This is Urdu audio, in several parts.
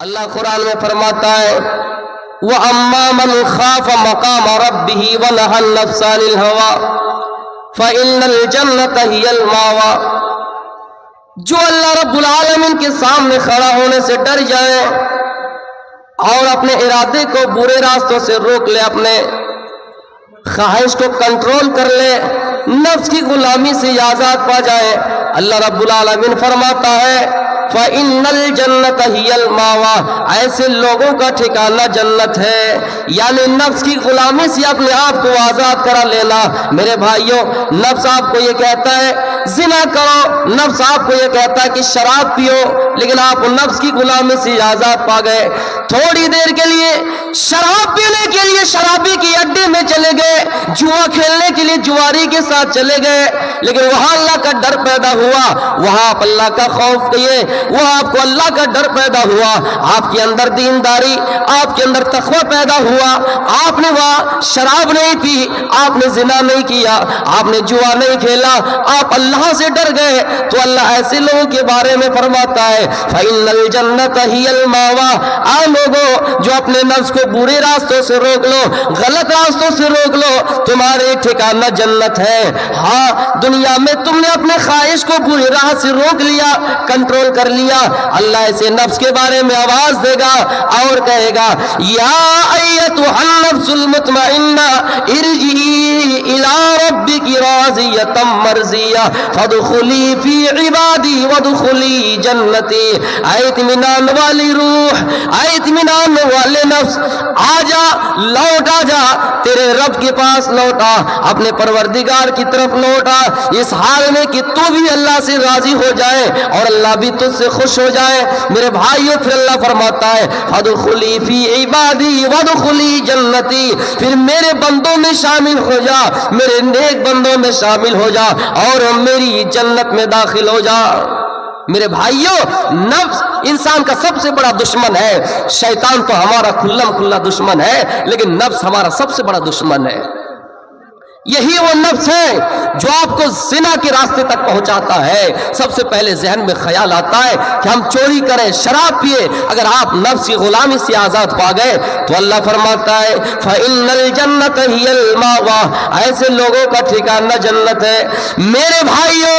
اللہ قرآن میں فرماتا ہے وَأَمَّا مَنْ خَافَ مَقَامَ رَبِّهِ وَنَهَى النَّفْسَ عَنِ الْهَوَىٰ فَإِنَّ الْجَنَّةَ هِيَ الْمَأْوَىٰ۔ جو اللہ رب العالمین کے سامنے کھڑا ہونے سے ڈر جائے اور اپنے ارادے کو برے راستوں سے روک لے، اپنے خواہش کو کنٹرول کر لے، نفس کی غلامی سے آزاد پا جائے، اللہ رب العالمین فرماتا ہے فَإِنَّ الْجَنَّةَ هِيَ الْمَأْوَىٰ، ایسے لوگوں کا ٹھکانہ جنت ہے۔ یعنی نفس کی غلامی سے اپنے آپ کو آزاد کرا لینا۔ میرے بھائیوں، نفس آپ کو یہ کہتا ہے زنا کرو، نفس آپ کو یہ کہتا ہے کہ شراب پیو، لیکن آپ نفس کی غلامی سے آزاد پا گئے۔ تھوڑی دیر کے لیے شراب پینے کے لیے شرابی کی اڈے میں چلے گئے، جوا کھیلنے کے لیے جواری کے ساتھ چلے گئے، لیکن وہاں اللہ کا ڈر پیدا ہوا، وہاں آپ اللہ کا خوف کیے، وہ آپ کو اللہ کا ڈر پیدا ہوا، آپ کے اندر دینداری، آپ کے اندر تقوی پیدا ہوا، آپ نے وہاں شراب نہیں پی، آپ نے زنا نہیں کیا، آپ نے جوا نہیں کھیلا، آپ اللہ سے ڈر گئے، تو اللہ ایسے لوگوں کے بارے میں فرماتا ہے فَإِنَّ الْجَنَّةَ هِيَ الْمَأْوَىٰ۔ آپ لوگوں جو اپنے نفس کو برے راستوں سے روک لو، غلط راستوں سے روک لو، تمہارے ٹھکانہ جنت ہے۔ ہاں، دنیا میں تم نے اپنے خواہش کو برے راہ سے روک لیا، کنٹرول کر لیا، اللہ ایسے نفس کے بارے میں آواز دے گا اور کہے گا یا ایتھا النفس المطمئنہ ارجعی الی ربک راضیۃ مرضیہ فادخلی فی عبادی وادخلی جنتی۔ اے اطمینان والی روح، اے اطمینان والے نفس، آ جا، لوٹ آ جا، تیرے رب کے پاس لوٹا، اپنے پروردگار کی طرف لوٹا، اس حال میں کہ تو بھی اللہ سے راضی ہو جائے اور اللہ بھی تجھ سے خوش ہو جائے۔ میرے بھائیوں، پھر اللہ فرماتا ہے فَادْخُلِي فِي عِبَادِي وَادْخُلِي جَنَّتِي، پھر میرے بندوں میں شامل ہو جا، میرے نیک بندوں میں شامل ہو جا اور میری جنت میں داخل ہو جا۔ میرے بھائیوں، نفس انسان کا سب سے بڑا دشمن ہے۔ شیطان تو ہمارا کھلم کھلا دشمن ہے، لیکن نفس ہمارا سب سے بڑا دشمن ہے۔ یہی وہ نفس ہے جو آپ کو زنا کے راستے تک پہنچاتا ہے۔ سب سے پہلے ذہن میں خیال آتا ہے کہ ہم چوری کریں، شراب پیے۔ اگر آپ نفس کی غلامی سے آزاد پا گئے تو اللہ فرماتا ہے فَإِنَّ الْجَنَّةَ هِيَ الْمَأْوَىٰ، ایسے لوگوں کا ٹھکانہ جنت ہے۔ میرے بھائیوں،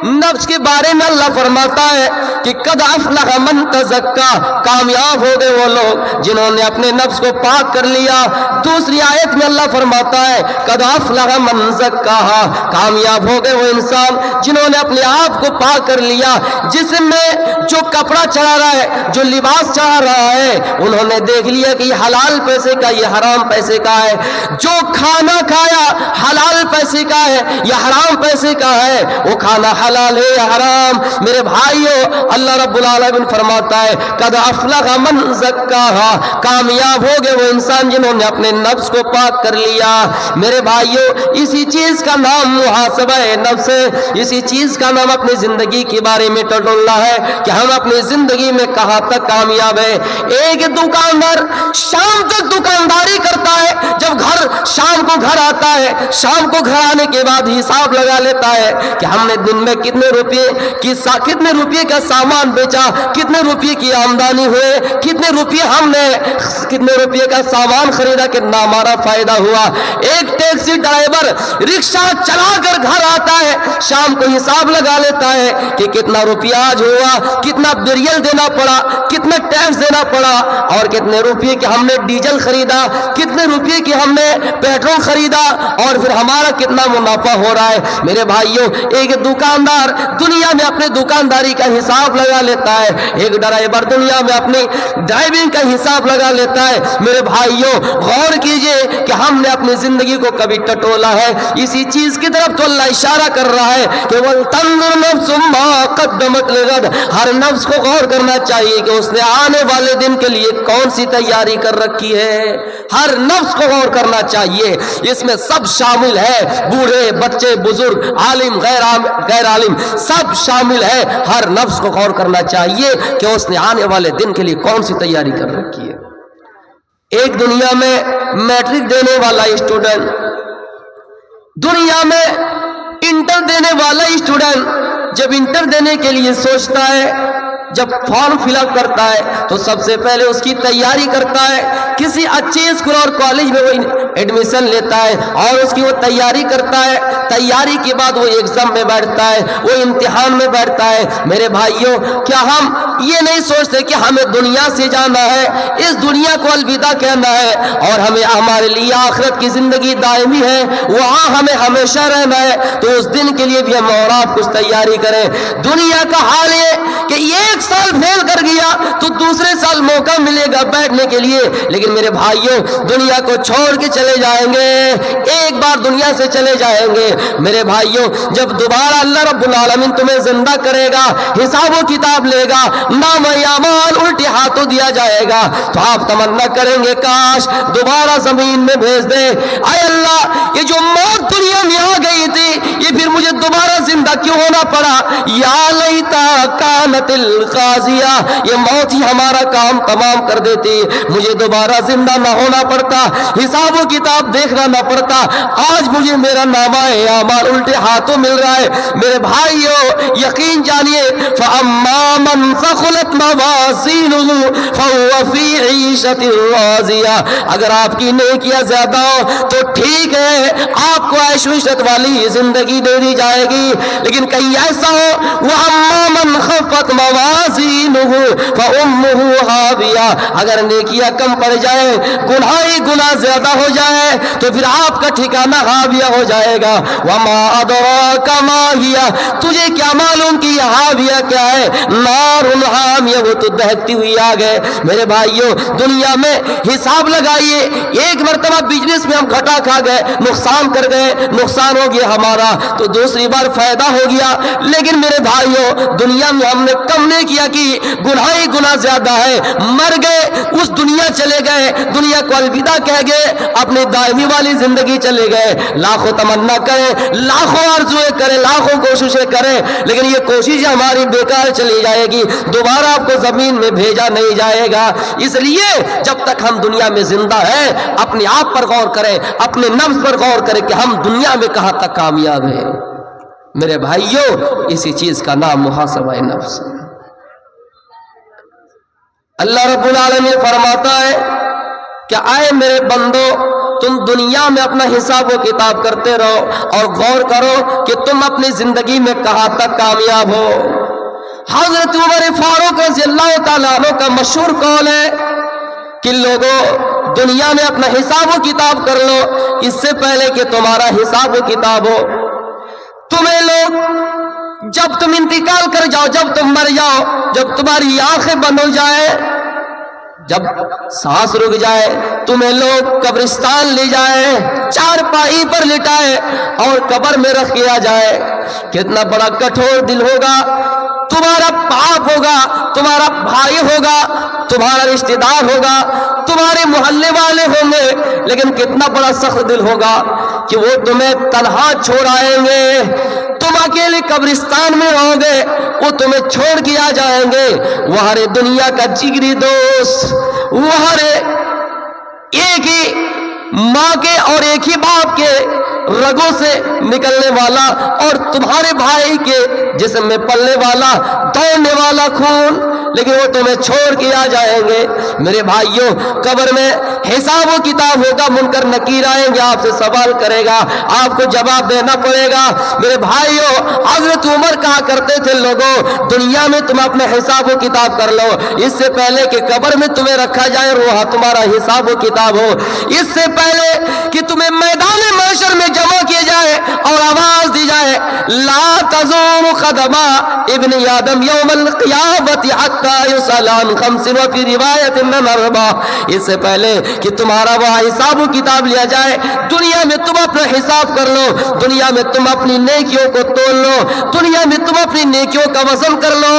نفس کے بارے میں اللہ فرماتا ہے کہ قَدْ أَفْلَحَ مَن تَزَكَّىٰ، کامیاب ہو گئے وہ لوگ جنہوں نے اپنے نفس کو پاک کر لیا۔ دوسری آیت میں اللہ فرماتا ہے قَدْ أَفْلَحَ مَن زَكَّاهَا، کامیاب ہو گئے وہ انسان جنہوں نے اپنے آپ کو پاک کر لیا۔ جسم میں جو کپڑا چڑھا رہا ہے، جو لباس چڑھا رہا ہے، انہوں نے دیکھ لیا کہ یہ حلال پیسے کا، یہ حرام پیسے کا ہے۔ جو کھانا کھایا حلال پیسے کا ہے یا حرام پیسے کا ہے، وہ کھانا حلال ہے یا حرام۔ میرے بھائیوں، اللہ رب العالمین فرماتا ہے قَدْ أَفْلَحَ مَن زَكَّاهَا، کامیاب ہو گئے وہ انسان جنہوں نے اپنے نفس کو پاک کر لیا۔ میرے بھائیوں، اسی چیز کا نام محاسبہ نفس ہے، اسی چیز کا نام اپنی زندگی کے بارے میں ٹٹولنا ہے کہ ہم اپنی زندگی میں کہاں تک کامیاب ہیں۔ ایک دکاندار شام تک دکانداری کرتا ہے، جب شام کو گھر آتا ہے، شام کو گھر آنے کے بعد حساب لگا لیتا ہے کہ ہم نے دن میں کتنے روپے کا سامان بیچا، کتنے روپے کی آمدنی ہوئے، کتنے روپے کا سامان خریدا، کتنا ہمارا فائدہ ہوا۔ ایک ٹیکسی ڈرائیور رکشہ چلا کر گھر آتا ہے، شام کو حساب لگا لیتا ہے کہ کتنا روپیہ آج ہوا، کتنا بریل دینا پڑا، کتنا ٹیکس دینا پڑا، اور کتنے روپے کے ہم نے ڈیزل خریدا، کتنے روپے کی ہم نے پیٹرول خریدا، اور پھر ہمارا کتنا منافع ہو رہا ہے۔ میرے بھائیوں، ایک دکاندار دنیا میں اپنے دکانداری کا حساب لگا لیتا ہے، ایک ڈرائیور دنیا میں اپنی ڈرائیونگ کا حساب لگا لیتا ہے۔ میرے بھائیوں، غور کیجئے کہ ہم نے اپنی زندگی کو کبھی ٹٹولا ہے؟ اسی چیز کی طرف تو اللہ اشارہ کر رہا ہے کہ وَلْتَنظُرْ نَفْسٌ مَّا قَدَّمَتْ لِغَدٍ، ہر نفس کو غور کرنا چاہیے کہ اس نے آنے والے دن کے لیے کون سی تیاری کر رکھی ہے۔ ہر نفس کو غور کرنا چاہیے، اس میں سب شامل ہے، بوڑھے، بچے، بزرگ، عالم، غیر عالم، سب شامل ہے۔ ہر نفس کو غور کرنا چاہیے کہ اس نے آنے والے دن کے لیے کون سی تیاری کر رکھی ہے۔ ایک دنیا میں میٹرک دینے والا اسٹوڈنٹ، دنیا میں انٹر دینے والا اسٹوڈنٹ جب انٹر دینے کے لیے سوچتا ہے جب فارم فل اپ کرتا ہے تو سب سے پہلے اس کی تیاری کرتا ہے، کسی اچھے اسکول اور کالج میں وہ ایڈمیشن لیتا ہے اور اس کی وہ تیاری کرتا ہے، تیاری کے بعد وہ ایگزام میں بیٹھتا ہے، وہ امتحان میں بیٹھتا ہے۔ میرے بھائیوں، کیا ہم یہ نہیں سوچتے کہ ہمیں دنیا سے جانا ہے، اس دنیا کو الوداع کہنا ہے اور ہمیں ہمارے لیے آخرت کی زندگی دائمی ہے، وہاں ہمیں ہمیشہ رہنا ہے، تو اس دن کے لیے بھی ہم اور آپ کچھ تیاری کریں۔ دنیا کا حال یہ کہ ایک سال فیل کر گیا تو دوسرے سال موقع ملے گا بیٹھنے کے لیے، لیکن میرے بھائیوں دنیا کو چھوڑ کے چلے جائیں گے، ایک بار دنیا سے چلے جائیں گے۔ میرے بھائیوں، جب دوبارہ اللہ رب العالمین تمہیں زندہ کرے گا، حساب و کتاب لے گا، نام اعمال الٹے ہاتھوں دیا جائے گا، تو آپ تمنا کریں گے کاش دوبارہ زمین میں بھیج دے۔ اے اللہ، یہ جو موت دنیا میں آ گئی تھی، یہ پھر مجھے دوبارہ زندہ کیوں ہونا پڑا؟ یا لیتا کانت القاضیہ، یہ موت ہی ہمارا کام تمام کر دیتی، مجھے دوبارہ زندہ نہ ہونا پڑتا، حساب و کتاب دیکھنا نہ پڑتا، آج مجھے میرا نامہ اعمال الٹے ہاتھوں مل رہا ہے۔ میرے بھائیو، یقین جانیے، فَأَمَّا مَنْ ثَقُلَتْ مَوَازِينُهُ فَهُوَ فِي عِيشَةٍ رَاضِيَةٍ، اگر آپ کی نیکیاں زیادہ ہو تو ٹھیک ہے، آپ کو عیش و عشرت والی زندگی دے دی جائے گی، لیکن کہیں ایسا ہو وَأَمَّا مَنْ خَفَّتْ مَوَازِينُهُ فَأُمُّهُ هَاوِيَةٌ، اگر نیکیاں کم پڑ جائے، گناہ زیادہ ہو جائے، تو پھر آپ کا ٹھکانہ ہاویہ ہو جائے گا۔ وَمَا أَدْرَاكَ مَا هِيَ، تجھے کیا معلوم کہ یہ ہاویہ کیا ہے؟ نار حامیہ، وہ تو دہتی ہوئی آگ ہے۔ میرے بھائیوں، دنیا میں حساب لگائیے، ایک مرتبہ بزنس میں ہم گھاٹا کھا گئے، نقصان کر گئے، نقصان ہو گیا ہمارا، تو دوسری بار فائدہ ہو گیا، لیکن میرے بھائیوں دنیا میں ہم نے کم نہیں کیا کہ گناہ زیادہ ہے، مر گئے، اس دنیا چلے گئے، دنیا کو الوداع کہہ گئے، اپنی دائمی والی زندگی چلے گئے۔ لاکھوں تمنا کریں، لاکھوں آرزویں کریں، لاکھوں کوششیں کریں، لیکن یہ کوشش ہماری بیکار چلی جائے گی، دوبارہ آپ کو زمین میں بھیجا نہیں جائے گا۔ اس لیے جب تک ہم دنیا میں زندہ ہیں، اپنے آپ پر غور کریں، اپنے نفس پر غور کریں کہ ہم دنیا میں کہاں تک کامیاب ہیں۔ میرے بھائیوں، اسی چیز کا نام محاسبہ نفس ہے۔ اللہ رب العالمین فرماتا ہے کہ اے میرے بندو، تم دنیا میں اپنا حساب و کتاب کرتے رہو اور غور کرو کہ تم اپنی زندگی میں کہاں تک کامیاب ہو۔ حضرت عمر فاروق رضی اللہ تعالیٰ عنہ کا مشہور قول ہے کہ لوگوں، دنیا میں اپنا حساب و کتاب کر لو اس سے پہلے کہ تمہارا حساب و کتاب ہو۔ تمہیں لوگ جب تم انتقال کر جاؤ، جب تم مر جاؤ، جب تمہاری آنکھیں بند ہو جائے، جب سانس رک جائے، تمہیں لوگ قبرستان لے جائے، چارپائی پر لٹائے اور قبر میں رکھ دیا جائے، کتنا بڑا کٹھور دل ہوگا۔ تمہارا باپ ہوگا، تمہارا بھائی ہوگا، تمہارا رشتہ دار ہوگا، تمہارے محلے والے ہوں گے، لیکن کتنا بڑا سخت دل ہوگا کہ وہ تمہیں تنہا چھوڑ آئیں گے، تم اکیلے قبرستان میں رہو گے، وہ تمہیں چھوڑ کے آ جائیں گے۔ وہاں دنیا کا جگری دوست، وہاں ایک ہی ماں کے اور ایک ہی باپ کے رگوں سے نکلنے والا اور تمہارے بھائی کے جسم میں پلنے والا، دوڑنے والا خون، لیکن وہ تمہیں چھوڑ کے آ جائیں گے۔ میرے بھائیوں، قبر میں حساب و کتاب ہوگا، منکر نکیر آئیں گے، آپ سے سوال کرے گا، آپ کو جواب دینا پڑے گا۔ میرے بھائیوں، حضرت عمر کہا کرتے تھے، لوگوں دنیا میں تم اپنا حساب و کتاب کر لو اس سے پہلے کہ قبر میں تمہیں رکھا جائے اور وہاں تمہارا حساب و کتاب ہو، اس سے پہلے کہ تمہیں میدان محشر میں جمع کیا جائے اور آواز دی جائے، لا تزور قدم ابن آدم یوم القیامت حتی یسأل عن خمس وفی روایت من اربع، اس سے پہلے کہ تمہارا وہاں حساب و کتاب لیا جائے، دنیا میں تم اپنا حساب کر لو، دنیا میں تم اپنی نیکیوں کو تول لو، دنیا میں تم اپنی نیکیوں کا وزن کر لو،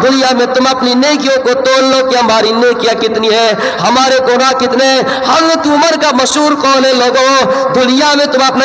دنیا میں تم اپنی نیکیوں کو تول لو کہ ہماری نیکیاں کتنی ہیں، ہمارے گناہ کتنے ہیں۔ حضرت عمر کا مشہور قول ہے، لوگوں دنیا میں تم اپنا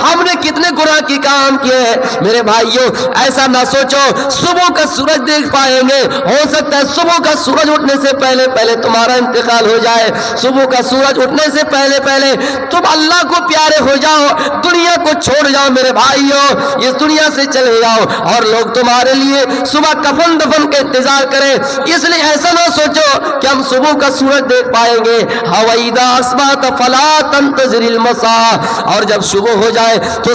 ہم نے کتنے گناہ کی کام کیے ہیں. میرے بھائیوں ایسا نہ سوچو صبح کا سورج دیکھ پائیں گے, ہو سکتا ہے صبح کا سورج اٹھنے سے پہلے پہلے تمہارا انتقال ہو جائے, صبح کا سورج اٹھنے سے پہلے پہلے تم اللہ کو پیارے ہو جاؤ, دنیا کو چھوڑ جاؤ. میرے بھائیوں اس دنیا سے چلے جاؤ اور لوگ تمہارے لیے صبح کفن دفن کا انتظار کریں. اس لیے ایسا نہ سوچو کہ ہم صبح کا سورج دیکھ پائیں گے. وَإِذَا أَصْبَحْتَ فَلَا تَنْتَظِرِ الْمَسَاءَ, اور جب صبح ہو جائے تو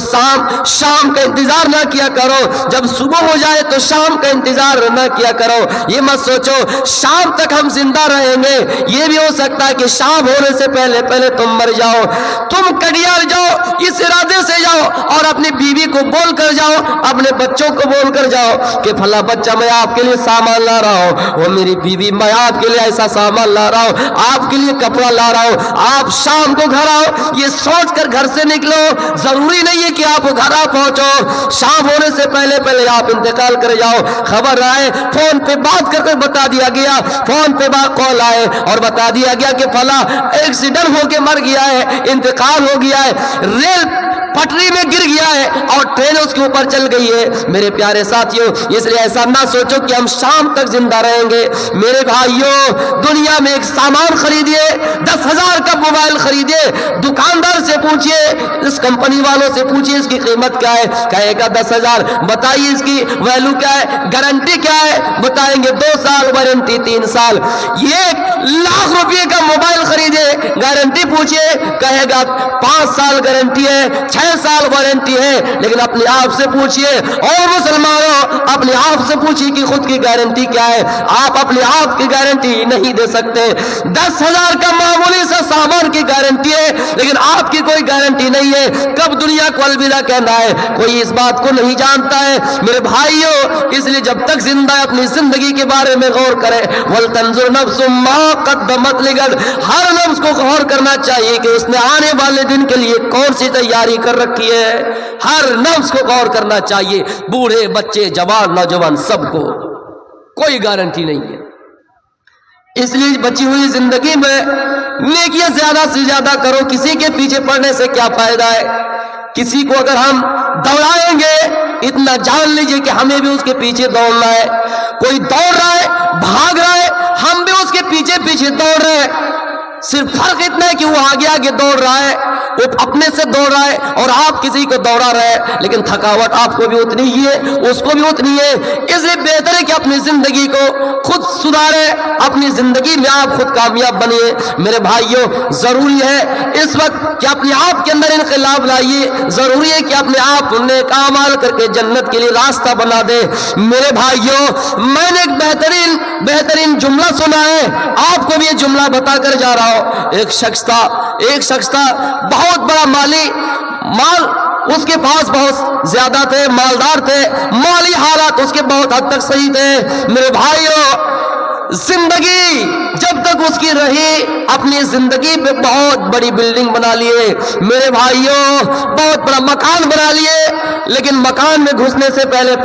شام کا انتظار نہ کیا کرو, جب صبح ہو جائے تو شام کا انتظار نہ کیا کرو. یہ مت سوچو شام تک ہم زندہ رہیں گے, یہ بھی ہو سکتا ہے کہ شام ہونے سے پہلے پہلے تم مر جاؤ. تم کٹیار جاؤ, اس ارادے سے جاؤ اور اپنی بیوی کو بول کر جاؤ, اپنے بچوں کو بول کر جاؤ کہ فلاں بچہ میں آپ کے لیے سامان لا رہا ہوں, وہ میری بیوی میں آپ کے لیے ایسا سامان لا رہا ہوں, آپ کے لیے کپڑا لا رہا ہوں, آپ شام کو گھر آؤ. یہ سوچ کر گھر سے نکلو. ضروری نہیں ہے کہ آپ گھر آ پہنچو, شام ہونے سے پہلے پہلے آپ انتقال کر جاؤ. خبر آئے, فون پہ بات کر بتا دیا گیا, فون پہ کال آئے اور بتا دیا گیا کہ فلاں ایکسیڈنٹ ہو کے مر گیا ہے, انتقال ہو گیا ہے, ریل پٹری میں گر گیا ہے اور ٹرین اس کے اوپر چل گئی ہے. میرے پیارے ساتھیوں اس لیے ایسا نہ سوچو کہ ہم شام تک زندہ رہیں گے. میرے بھائیوں دنیا میں ایک سامان خریدیے, 10,000 کا موبائل خریدیے, دکاندار سے پوچھئے, اس کمپنی والوں سے پوچھئے اس کی قیمت کیا ہے, کہے گا 10,000. بتائیے اس کی ویلو کیا ہے, گارنٹی کیا ہے, بتائیں گے 2 سال وارنٹی, 3 سال. یہ 1,00,000 روپے کا موبائل خریدے, گارنٹی پوچھئے, کہے گا 5 سال گارنٹی ہے, 6 سال وارنٹی ہے. لیکن اپنے آپ سے پوچھئے, اور مسلمانوں اپنے آپ سے پوچھئے کہ خود کی گارنٹی کیا ہے. آپ اپنے آپ کی گارنٹی نہیں دے سکتے. 10,000 کا معمولی سا سامان کی گارنٹی ہے, لیکن آپ کی کوئی گارنٹی نہیں ہے کب دنیا کو الوداع کہنا ہے. کوئی اس بات کو نہیں جانتا ہے میرے بھائیوں. اس لیے جب تک زندہ ہے اپنی زندگی کے بارے میں غور کرے. وَلْتَنْظُرْ نَفْسٌ مَا قَدَّمَتْ لِغَدٍ, ہر نفس کو غور کرنا چاہیے کہ اس نے آنے والے دن کے لیے کون سی تیاری کر رکھی ہے. ہر نفس کو غور کرنا چاہیے, بوڑھے بچے جوان نوجوان سب کو, کوئی گارنٹی نہیں ہے. اس لیے بچی ہوئی زندگی میں نیکیاں زیادہ سے زیادہ کرو. کسی کے پیچھے پڑنے سے کیا فائدہ ہے. کسی کو اگر ہم دوڑائیں گے اتنا جان لیجئے کہ ہمیں بھی اس کے پیچھے دوڑنا ہے. کوئی دوڑ رہا ہے, بھاگ رہا ہے, ہم بھی اس کے پیچھے پیچھے دوڑ رہے ہیں. صرف فرق اتنا ہے کہ وہ آگے آگے دوڑ رہا ہے, وہ اپنے سے دوڑ رہا ہے اور آپ کسی کو دوڑا رہے ہیں, لیکن تھکاوٹ آپ کو بھی اتنی ہی ہے, اس کو بھی اتنی ہے. اس لیے بہتر ہے کہ اپنی زندگی کو خود سدھارے, اپنی زندگی میں آپ خود کامیاب بنیے. میرے بھائیوں ضروری ہے اس وقت کہ اپنے آپ کے اندر انقلاب لائیے. ضروری ہے کہ اپنے آپ نیک اعمال کر کے جنت کے لیے راستہ بنا دے. میرے بھائیوں میں نے ایک بہترین جملہ سنا ہے, آپ کو بھی یہ جملہ بتا کر جا رہا ہوں. ایک شخص تھا بہت بڑا مال اس کے پاس بہت زیادہ تھے, مالدار تھے, مالی حالات اس کے بہت حد تک صحیح تھے. میرے بھائیوں زندگی جب تک اس کی رہی اپنی زندگی پہ بہت بڑی بلڈنگ بنا لیے. میرے بھائیوں بہت بڑا مکان بنا لیے, لیکن مکان میں گھسنے سے پہلے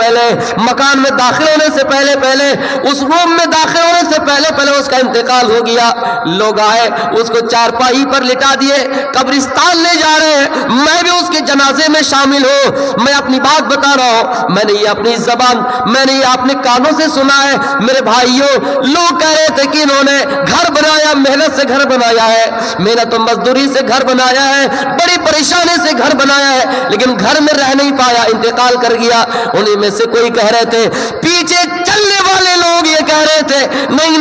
مکان میں داخل ہونے سے پہلے اس روم میں داخل ہونے سے پہلے اس کا انتقال ہو گیا. لوگ آئے اس کو چارپائی پر لٹا دیے, قبرستان لے جا رہے ہیں. میں بھی اس کے جنازے میں شامل ہوں. میں اپنی بات بتا رہا ہوں, میں نے یہ اپنی زبان, میں نے یہ اپنے کانوں سے سنا ہے. میرے بھائیوں لوگ کہہ رہے تھے کہ انہوں نے گھر بنایا, محنت سے گھر بنایا ہے, محنت و مزدوری سے گھر بنایا ہے, بڑی پریشانی سے گھر بنایا ہے, لیکن گھر میں رہ نہیں پایا, انتقال کر گیا. انہی میں سے کوئی کہہ رہے تھے, پیچھے چلنے والے لوگ یہ کہہ رہے تھے نہیں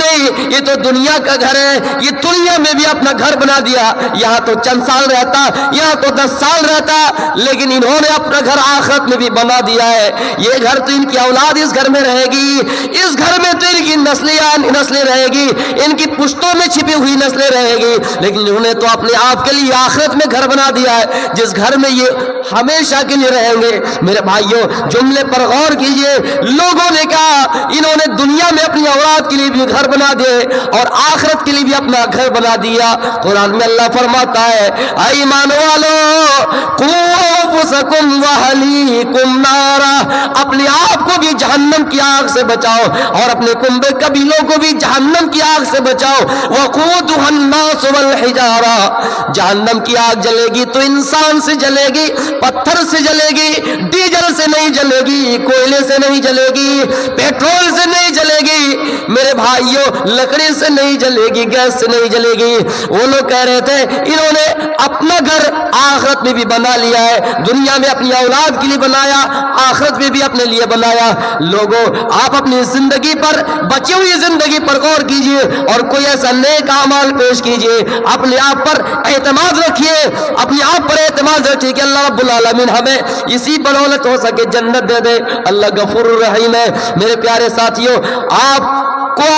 یہ تو دنیا کا گھر ہے, یہ دنیا میں بھی اپنا گھر بنا دیا, یہاں تو چند سال رہتا, یہاں تو 10 سال رہتا, لیکن انہوں نے اپنا گھر آخرت میں بھی بنا دیا ہے. یہ گھر تو ان کی اولاد اس گھر میں رہے گی, اس گھر میں تو ان کی نسلیں رہے گی, ان کی پشتوں میں چھپی ہوئی نسلیں رہے گی, لیکن انہوں نے تو اپنے آپ کے لیے آخرت میں گھر بنا دیا ہے جس گھر میں یہ ہمیشہ کے لیے رہیں گے. میرے بھائیوں جملے پر غور کیجئے. لوگوں نے کہا انہوں نے دنیا میں اپنی اولاد کے لیے بھی گھر بنا دے اور آخرت کے لیے بھی اپنا گھر بنا دیا۔ قرآن میں اللہ فرماتا ہے اے ایمان والو قوا انفسکم واہلیکم نارا، اپنے آپ کو بھی جہنم کی آگ سے بچاؤ اور اپنے کنبے قبیلوں کو بھی جہنم کی آگ سے بچاؤ۔ وقودها الناس والحجارہ، جہنم کی آگ جلے گی تو انسان سے جلے گی، پتھر سے جلے گی، ڈیزل سے نہیں جلے گی، کوئلے سے نہیں جلے گی، پیٹرول سے نہیں جلے گی میرے بھائیوں، لکڑی سے نہیں جلے گی، گیس سے نہیں جلے گی۔ وہ لوگ کہہ رہے تھے انہوں نے اپنا گھر آخرت میں بھی بنا لیا ہے، دنیا میں اپنی اولاد کے لیے بنایا، آخرت میں بھی اپنے لیے بنایا۔ لوگوں آپ اپنی زندگی پر، بچی ہوئی زندگی پر غور کیجئے اور کوئی ایسا نیک اعمال پیش کیجئے، اپنے آپ پر اعتماد رکھیے، اپنے آپ پر اعتماد رکھیے کہ اللہ رب العالمین ہمیں اسی بدولت ہو سکے جنت دے دے۔ اللہ غفور الرحیم ہے۔ میرے پیارے ساتھیوں، آپ کو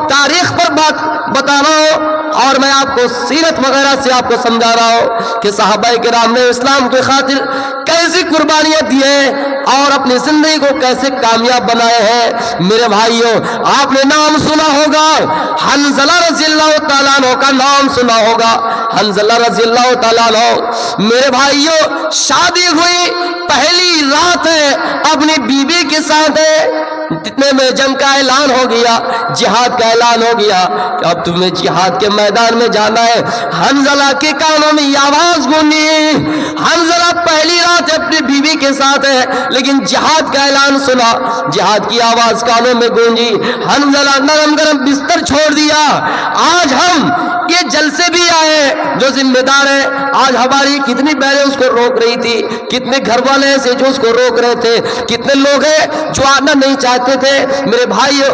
تاریخ پر بات بتا رہا ہوں اور میں آپ کو سیرت وغیرہ سے آپ کو سمجھا رہا ہوں کہ صحابہ کرام نے اسلام کی خاطر کیسی قربانیاں دی ہیں اور اپنی زندگی کو کیسے کامیاب بنائے ہیں۔ میرے بھائیوں، آپ نے نام سنا ہوگا حنظلہ رضی اللہ تعالیٰ عنہ کا نام سنا ہوگا۔ حنظلہ رضی اللہ تعالیٰ عنہ میرے بھائیوں شادی ہوئی پہلی رات ہے، اپنی بیوی کے ساتھ ہے، اتنے میں جنگ کا اعلان ہو گیا، جہاد کا اعلان ہو گیا کہ اب تمہیں جہاد کے میدان میں جانا ہے۔ حنظلہ کے کانوں میں یہ آواز گونجی، حنظلہ پہلی رات اپنی بیوی کے ساتھ ہے لیکن جہاد کا اعلان سنا، جہاد کی آواز کانوں میں گونجی، حنظلہ نرم گرم بستر چھوڑ دیا۔ آج ہم یہ جلسے بھی آئے جو ذمہ دار ہے، آج ہماری کتنی بہنیں اس کو روک رہی تھی، کتنے گھر والے ایسے جو اس کو روک رہے تھے، کتنے لوگ ہیں جو آنا نہیں چاہتے تھے۔ میرے بھائیو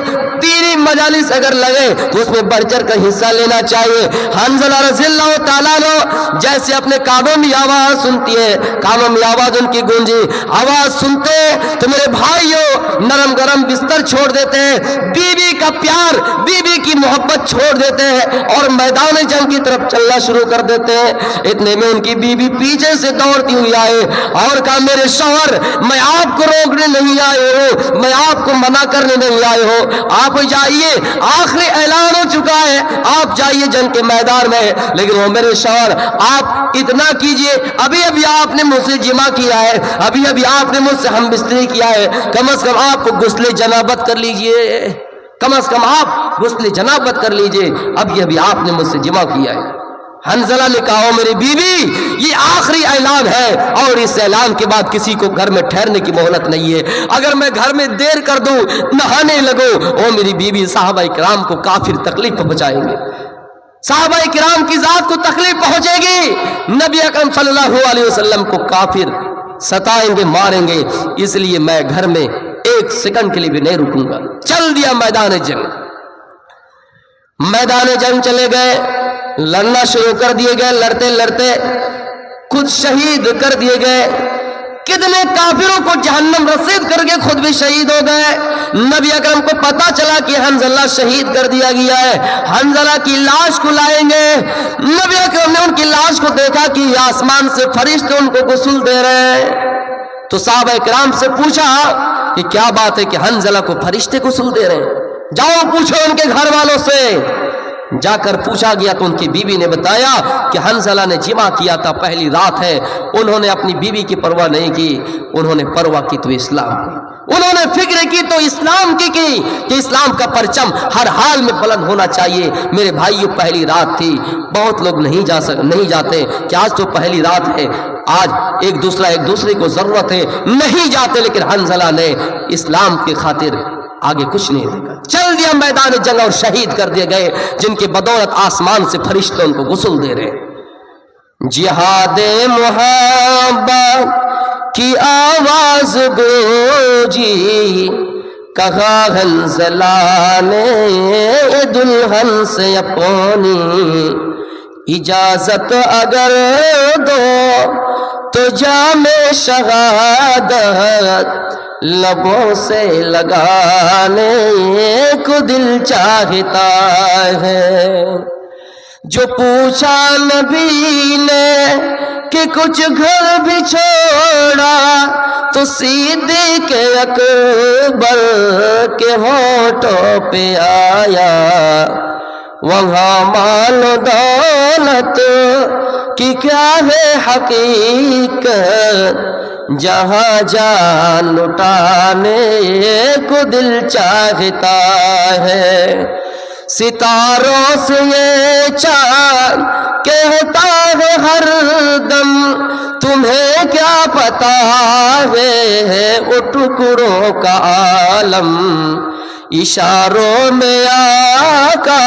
تیری مجالس اگر لگے تو اس میں بڑھ چڑھ کر حصہ لینا چاہیے۔ حنظلہ رضی اللہ تعالیٰ عنہ جیسے اپنے کانوں میں آواز سنتی ہے، کانوں میں آواز ان کی گونجی، آواز سنتے تو میرے بھائیو نرم گرم بستر چھوڑ دیتے ہیں، بیوی کا پیار، بیوی کی محبت چھوڑ دیتے ہیں اور میدان جنگ کی طرف چلنا شروع کر دیتے ہیں۔ اتنے میں ان کی بیوی پیچھے سے دوڑتی ہوئی آئے اور کہا میرے شوہر میں آپ کو روکنے نہیں آئے ہوں، میں آپ کو منع کرنے نہیں آئے ہو، آپ جائیے، آخری اعلان ہو چکا ہے، آپ جائیے جنگ کے میدان میں۔ لیکن وہ میرے شوہر آپ اتنا کیجئے، ابھی ابھی آپ نے مجھ سے جمع کیا ہے، ابھی ابھی آپ نے مجھ سے ہم بستری کیا ہے، کم از کم آپ کو غسل جنابت کر لیجئے، کم از کم آپ غسل جنابت کر لیجئے، ابھی آپ نے مجھ سے جمع کیا ہے۔ حنظلہ نے کہا او میری بیوی یہ آخری اعلان ہے اور اس اعلان کے بعد کسی کو گھر میں ٹھہرنے کی مہلت نہیں ہے، اگر میں گھر میں دیر کر دوں، نہانے لگوں، او میری بیوی صحابہ کرام کو کافر تکلیف پہنچائیں گے، صحابہ کرام کی ذات کو تکلیف پہنچے گی، نبی اکرم صلی اللہ علیہ وسلم کو کافر ستائیں گے، ماریں گے، اس لیے میں گھر میں ایک سیکنڈ کے لیے بھی نہیں رکوں گا۔ چل دیا میدان جنگ، میدان جنگ چلے گئے، لڑنا شروع کر دیے گئے، لڑتے لڑتے خود شہید کر دیے گئے، کتنے کافروں کو جہنم رسید کر کے خود بھی شہید ہو گئے۔ نبی اکرم کو پتا چلا کہ حنظلہ شہید کر دیا گیا ہے، حنظلہ کی لاش کو لائیں گے۔ نبی اکرم نے ان کی لاش کو دیکھا کہ آسمان سے فرشتے ان کو غسل دے رہے ہیں، تو صحابہ کرام سے پوچھا کہ کیا بات ہے کہ حنظلہ کو فرشتے غسل دے رہے ہیں؟ جاؤ پوچھو ان کے گھر والوں سے۔ جا کر پوچھا گیا تو ان کی بیوی نے بتایا کہ حنظلہ نے جمع کیا تھا، پہلی رات ہے، انہوں نے اپنی بیوی کی پرواہ نہیں کی، انہوں نے پرواہ کی تو اسلام کی، انہوں نے فکر کی تو اسلام کی کہ اسلام کا پرچم ہر حال میں بلند ہونا چاہیے۔ میرے بھائیو پہلی رات تھی، بہت لوگ نہیں جاتے کہ آج تو پہلی رات ہے، آج ایک دوسرے کو ضرورت ہے، نہیں جاتے، لیکن حنظلہ نے اسلام کی خاطر آگے کچھ نہیں دیکھا، چل دیا میدان جنگ اور شہید کر دیے گئے، جن کی بدولت آسمان سے فرشتے ان کو غسل دے رہے۔ جہاد محبت کی آواز گونجی، کہا حنظلہ نے دلہن سے اپنی، اجازت اگر دو تو جام شہادت لبوں سے لگانے کو دل چاہتا ہے۔ جو پوچھا نبی نے کہ کچھ گھر بھی چھوڑا تو صدیق اکبر کے ہونٹوں پہ آیا، وہاں مال و دولت کی کیا ہے حقیقت، جہاں جان لٹانے کو دل چاہتا ہے، ستاروں سے یہ چاند کہتا ہے ہر دم، تمہیں کیا پتا ہے وہ ٹکڑوں کا عالم، اشاروں میں آقا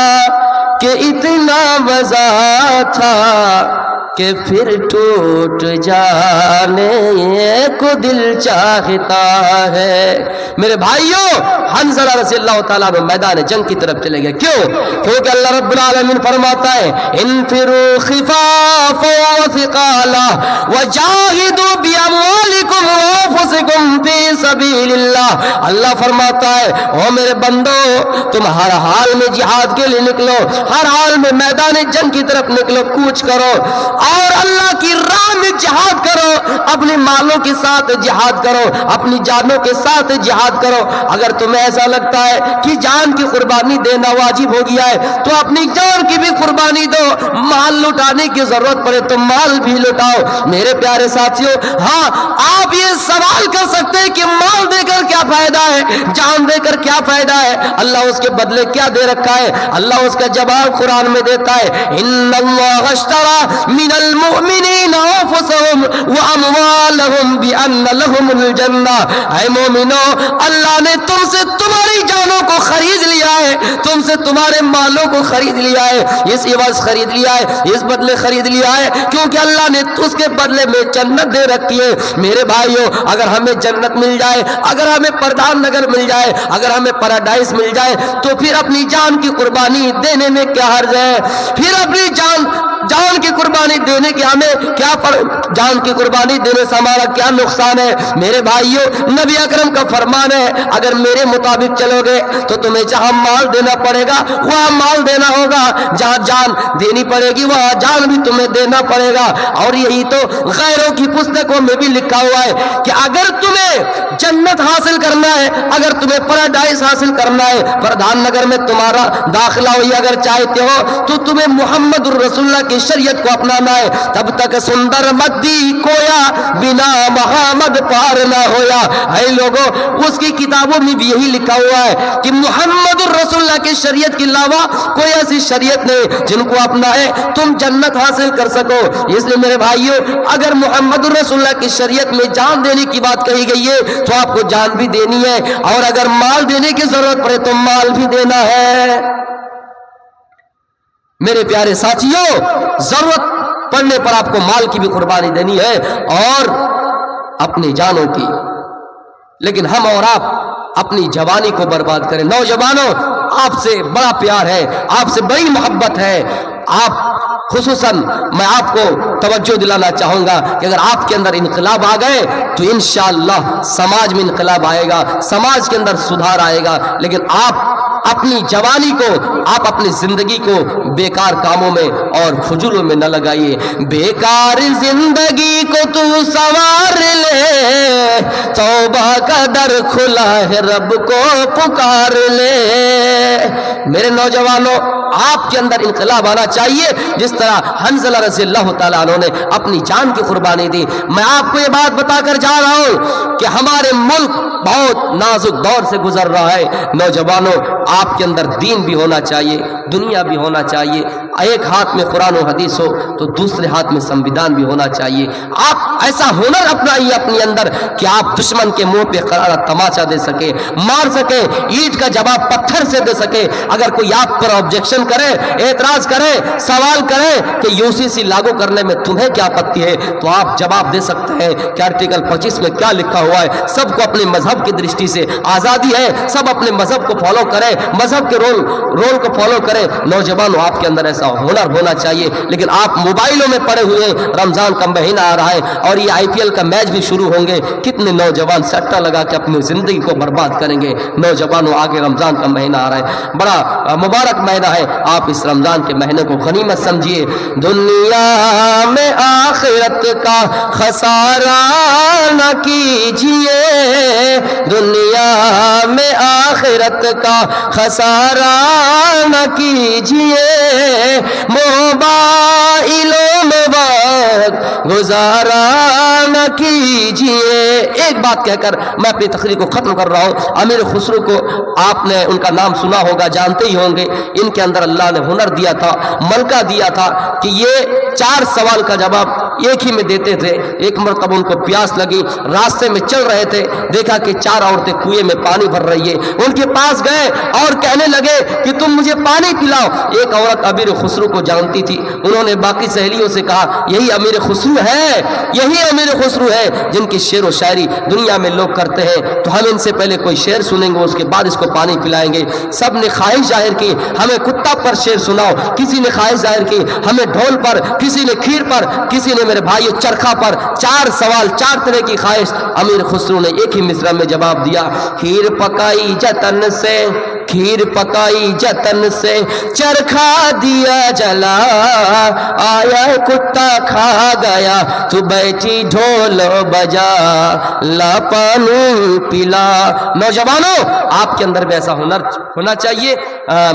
کہ اتنا مزہ تھا کہ پھر ٹوٹ جانے کو دل چاہتا ہے۔ میرے بھائیوں، حنظلہ رضی اللہ تعالیٰ عنہ میدان جنگ کی طرف چلے گئے، کیونکہ اللہ رب العالمین فرماتا ہے انفروا خفافا وثقالا وجاہدوا باموالکم وانفسکم فی سبیل اللہ۔ اللہ فرماتا ہے او میرے بندو، تم ہر حال میں جہاد کے لیے نکلو، ہر حال میں میدان جنگ کی طرف نکلو، کوچ کرو اور اللہ کی راہ میں جہاد کرو، اپنے مالوں کے ساتھ جہاد کرو، اپنی جانوں کے ساتھ جہاد کرو۔ اگر تمہیں ایسا لگتا ہے کہ جان کی قربانی دینا واجب ہو گیا ہے تو اپنی جان کی بھی قربانی دو، مال لٹانے کی ضرورت پڑے تو مال بھی لٹاؤ۔ میرے پیارے ساتھیوں، ہاں آپ یہ سوال کر سکتے ہیں کہ مال دے کر کیا فائدہ ہے، جان دے کر کیا فائدہ ہے، اللہ اس کے بدلے کیا دے رکھا ہے؟ اللہ اس کا جواب قرآن میں دیتا ہے ان اللہ اشترى من المؤمنین انفسهم واموالهم بان لهم الجنہ۔ اے مومنو، اللہ نے تم سے تمہاری جانوں کو خرید لیا ہے، تم سے تمہارے مالوں کو خرید لیا ہے، اس عوض خرید لیا ہے، اس بدلے خرید لیا ہے، کیونکہ اللہ نے اس کے بدلے میں جنت دے رکھی ہے۔ میرے بھائیوں، اگر ہمیں جنت مل جائے، اگر ہمیں پردھان نگر مل جائے، اگر ہمیں پیراڈائز مل جائے تو پھر اپنی جان کی قربانی دینے میں کیا حرج ہے؟ پھر اپنی جان کی قربانی دینے کے ہمیں کیا جان کی قربانی دینے سے ہمارا کیا نقصان ہے؟ میرے بھائیوں، نبی اکرم کا فرمان ہے اگر میرے مطابق چلو گے تو تمہیں جہاں مال دینا پڑے گا وہاں مال دینا ہوگا، جہاں جان دینی پڑے گی وہاں جان بھی تمہیں دینا پڑے گا۔ اور یہی تو غیروں کی پستکوں میں بھی لکھا ہوا ہے کہ اگر تمہیں جنت حاصل کرنا ہے، اگر تمہیں پیراڈائز حاصل کرنا ہے، پردھان نگر میں تمہارا داخلہ ہوئی اگر چاہتے ہو تو تمہیں محمد الرسول اللہ کی شریعت کو اپنانا ہے، تب تک سندر مدی کویا بنا محمد پار نہ ہویا۔ اے لوگوں، اس کی کتابوں میں بھی یہی لکھا ہوا ہے کہ محمد الرسول اللہ کی شریعت کے علاوہ کوئی ایسی شریعت نہیں جن کو اپنا ہے تم جنت حاصل کر سکو۔ اس لیے میرے بھائیوں، اگر محمد الرسول اللہ کی شریعت میں جان دینے کی بات کہی گئی ہے تو آپ کو جان بھی دینی ہے، اور اگر مال دینے کی ضرورت پڑے تو مال بھی دینا ہے۔ میرے پیارے ساتھیوں، ضرورت پڑنے پر آپ کو مال کی بھی قربانی دینی ہے اور اپنی جانوں کی، لیکن ہم اور آپ اپنی جوانی کو برباد کریں۔ نوجوانوں، آپ سے بڑا پیار ہے، آپ سے بڑی محبت ہے، آپ خصوصاً میں آپ کو توجہ دلانا چاہوں گا کہ اگر آپ کے اندر انقلاب آ گئے تو انشاءاللہ سماج میں انقلاب آئے گا، سماج کے اندر سدھار آئے گا۔ لیکن آپ اپنی جوانی کو، آپ اپنی زندگی کو بیکار کاموں میں اور فضولوں میں نہ لگائیے۔ بیکار زندگی کو تو سنوار لے، توبہ کا در کھلا ہے رب کو پکار لے۔ میرے نوجوانوں، آپ کے اندر انقلاب آنا چاہیے جس طرح حنظلہ رضی اللہ تعالیٰ عنہ نے اپنی جان کی قربانی دی۔ میں آپ کو یہ بات بتا کر جا رہا ہوں کہ ہمارے ملک بہت نازک دور سے گزر رہا ہے۔ نوجوانوں، آپ کے اندر دین بھی ہونا چاہیے، دنیا بھی ہونا چاہیے۔ ایک ہاتھ میں قرآن و حدیث ہو تو دوسرے ہاتھ میں سنویدھان بھی ہونا چاہیے۔ آپ ایسا ہنر اپنائیے اپنے اندر کہ آپ دشمن کے منہ پہ قرارہ تماچا دے سکے، مار سکے، اینٹ کا جواب پتھر سے دے سکے۔ اگر کوئی آپ پر آبجیکشن کرے، اعتراض کرے، سوال کرے کہ UCC لاگو کرنے میں تمہیں کیا آپتی ہے، تو آپ جواب دے سکتے ہیں کہ آرٹیکل 25 میں کیا لکھا ہوا ہے۔ سب کو اپنے مذہب کی درشٹی سے آزادی ہے، سب اپنے مذہب کو فالو کرے، مذہب کے رول کو فالو کرے۔ نوجوانوں، آپ کے اندر ایسا ہنر ہونا چاہیے، لیکن آپ موبائلوں میں پڑے ہوئے، رمضان کا مہینہ آ رہا ہے، اور یہ IPL کا میچ بھی شروع ہوں گے، کتنے نوجوان سٹا لگا کے اپنی زندگی کو برباد کریں گے۔ نوجوانوں آگے رمضان کا مہینہ آ رہا ہے، بڑا مبارک مہینہ ہے، آپ اس رمضان کے مہینے کو غنیمت سمجھیے۔ دنیا میں آخرت کا خسارہ نہ کیجیے، دنیا میں آخرت کا خسارہ نہ کیجیے، موبائلوں میں وقت گزارا نہ کیجیے۔ ایک بات کہہ کر میں اپنی تقریر کو ختم کر رہا ہوں۔ امیر خسرو کو آپ نے ان کا نام سنا ہوگا، جانتے ہی ہوں گے۔ ان کے اندر اللہ نے ہنر دیا تھا، ملکہ دیا تھا کہ یہ 4 سوال کا جواب ایک ہی میں دیتے تھے۔ ایک مرتبہ ان کو پیاس لگی، راستے میں چل رہے تھے، دیکھا کہ 4 عورتیں کنویں میں پانی بھر رہی ہے، ان کے پاس گئے اور کہنے لگے کہ تم مجھے پانی پلاؤ۔ ایک عورت امیر خسرو کو جانتی تھی، انہوں نے باقی سہیلیوں سے کہا یہی امیر خسرو ہے، یہی امیر خسرو ہے جن کی شعر و شاعری دنیا میں لوگ کرتے ہیں، تو ہم ان سے پہلے کوئی شعر سنیں گے، اس کے بعد اس کو پانی پلائیں گے۔ سب نے خواہش ظاہر کی ہمیں کتا پر شعر سناؤ، کسی نے خواہش ظاہر کی ہمیں ڈھول پر، کسی نے کھیر پر، کسی نے میرے بھائی چرخا پر۔ 4 سوال، 4 طرح کی خواہش۔ امیر خسرو نے ایک ہی مصرع میں جواب دیا، کھیر پکائی جتن سے، کھیر پکائی جتن سے، چرخا دیا جلا، آیا کتا کھا گیا، تو بیٹھی ڈھول بجا، لا پانی پلا۔ نوجوانوں آپ کے اندر بھی ایسا ہنر ہونا چاہیے۔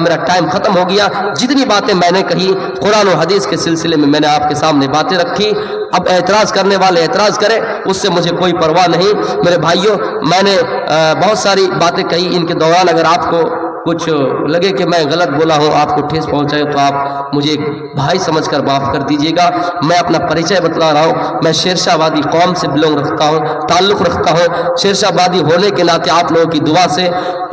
میرا ٹائم ختم ہو گیا، جتنی باتیں میں نے کہی قرآن و حدیث کے سلسلے میں میں نے آپ کے سامنے باتیں رکھی۔ اب اعتراض کرنے والے اعتراض کریں، اس سے مجھے کوئی پرواہ نہیں۔ میرے بھائیوں میں نے بہت ساری باتیں کہی، ان کے دوران اگر آپ کو کچھ لگے کہ میں غلط بولا ہوں، آپ کو ٹھیس پہنچائے، تو آپ مجھے ایک بھائی سمجھ کر معاف کر دیجیے گا۔ میں اپنا پریچے بتلا رہا ہوں، میں شیرشاہ آبادی قوم سے بلونگ رکھتا ہوں، تعلق رکھتا ہوں۔ شیرشاہ آبادی ہونے کے ناطے آپ لوگوں کی دعا سے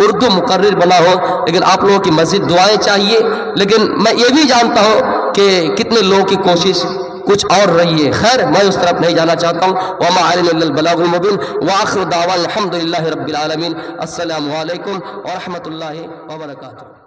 اردو مقرر بنا ہوں، لیکن آپ لوگوں کی مزید دعائیں چاہیے۔ لیکن میں یہ بھی جانتا ہوں کہ کتنے لوگوں کی کوشش کچھ اور رہی ہے، خیر میں اس طرف نہیں جانا چاہتا ہوں۔ وما علینا الا البلاغ المبین، وآخر دعوانا الحمد للہ رب العالمین۔ السلام علیکم ورحمۃ اللہ وبرکاتہ۔